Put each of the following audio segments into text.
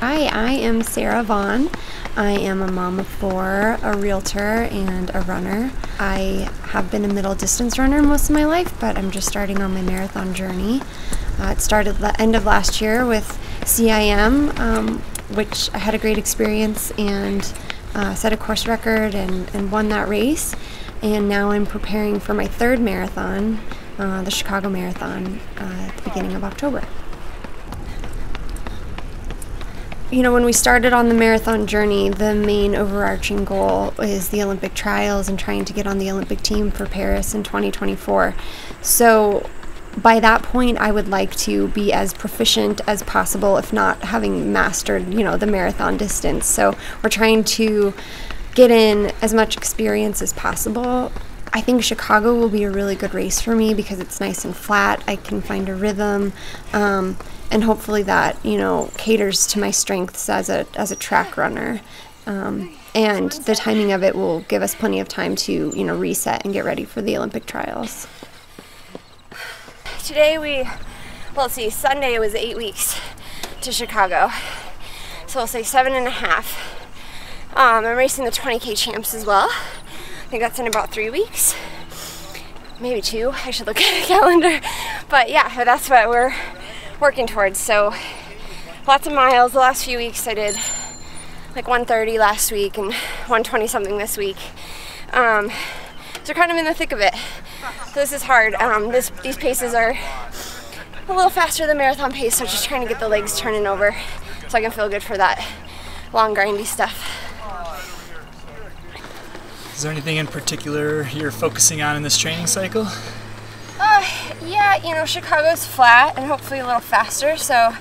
Hi, I am Sarah Vaughn. I am a mom of four, a realtor, and a runner. I have been a middle distance runner most of my life, but I'm just starting on my marathon journey. It started the end of last year with CIM, which I had a great experience and set a course record and won that race. And now I'm preparing for my third marathon, the Chicago Marathon, at the beginning of October. You know, when we started on the marathon journey, the main overarching goal is the Olympic trials and trying to get on the Olympic team for Paris in 2024. So by that point, I would like to be as proficient as possible, if not having mastered, the marathon distance. So we're trying to get in as much experience as possible. I think Chicago will be a really good race for me because it's nice and flat. I can find a rhythm. And hopefully that, caters to my strengths as a track runner. And the timing of it will give us plenty of time to, reset and get ready for the Olympic trials. Today Sunday was 8 weeks to Chicago. So we'll say 7.5. I'm racing the 20K champs as well. I think that's in about 3 weeks. Maybe 2. I should look at the calendar. But yeah, that's what we're working towards. So lots of miles. The last few weeks I did like 130 last week and 120 something this week. So kind of in the thick of it. So this is hard. These paces are a little faster than marathon pace, so just trying to get the legs turning over so I can feel good for that long grindy stuff. Is there anything in particular you're focusing on in this training cycle? Yeah, Chicago's flat and hopefully a little faster, so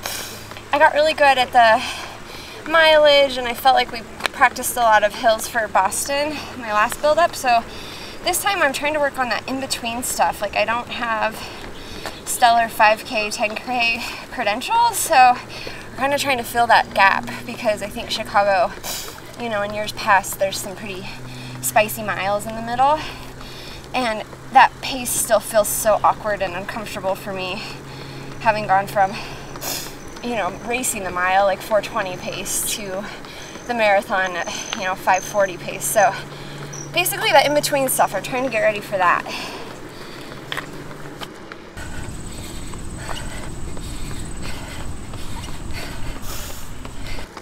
I got really good at the mileage and I felt like we practiced a lot of hills for Boston, my last build-up, so this time I'm trying to work on that in-between stuff. Like I don't have stellar 5K, 10K credentials, so I'm kind of trying to fill that gap because I think Chicago, in years past there's some pretty spicy miles in the middle, and that pace still feels so awkward and uncomfortable for me, having gone from racing the mile like 4:20 pace to the marathon at 5:40 pace. So basically that in between stuff, I'm trying to get ready for that.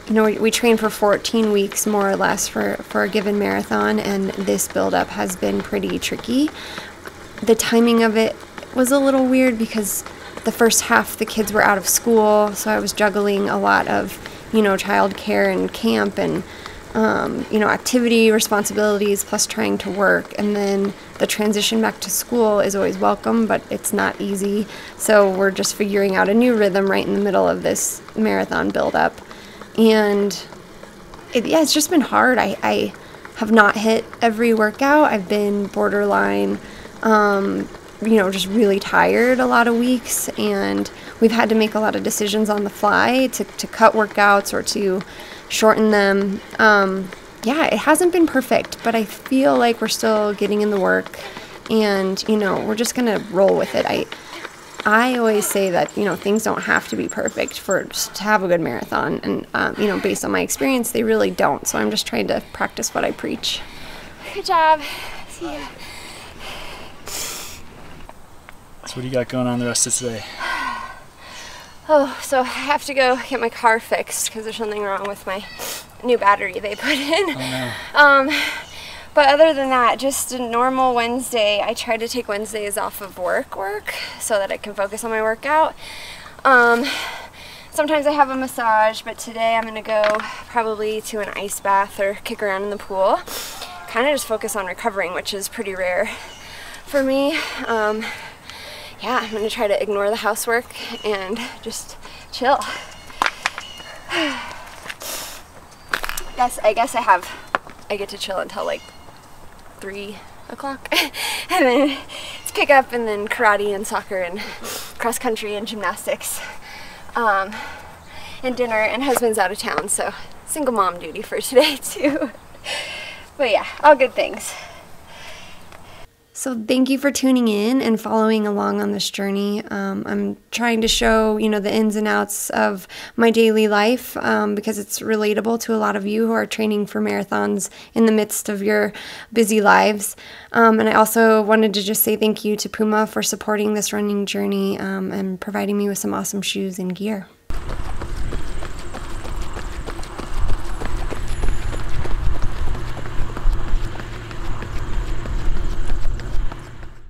We train for 14 weeks more or less for a given marathon, and this build-up has been pretty tricky. The timing of it was a little weird because the first half the kids were out of school, so I was juggling a lot of, childcare and camp and, activity responsibilities plus trying to work. And then the transition back to school is always welcome, but it's not easy. So we're just figuring out a new rhythm right in the middle of this marathon build-up. And it's just been hard. I have not hit every workout. I've been borderline, just really tired a lot of weeks, and we've had to make a lot of decisions on the fly to cut workouts or to shorten them. It hasn't been perfect, but I feel like we're still getting in the work, and, we're just going to roll with it. I always say that, things don't have to be perfect to have a good marathon. And, based on my experience, they really don't. So I'm just trying to practice what I preach. Good job. See ya. So what do you got going on the rest of today? So I have to go get my car fixed because there's something wrong with my new battery they put in. Oh, no. But other than that, just a normal Wednesday. I try to take Wednesdays off of work so that I can focus on my workout. Sometimes I have a massage, but today I'm going to go probably to an ice bath or kick around in the pool. Kind of just focus on recovering, which is pretty rare for me. I'm going to try to ignore the housework and just chill. I guess I get to chill until like 3 o'clock, and then it's pick up, and then karate and soccer and cross country and gymnastics, and dinner, and husband's out of town, so single mom duty for today too. But yeah, all good things. So thank you for tuning in and following along on this journey. I'm trying to show, the ins and outs of my daily life because it's relatable to a lot of you who are training for marathons in the midst of your busy lives. And I also wanted to just say thank you to Puma for supporting this running journey and providing me with some awesome shoes and gear.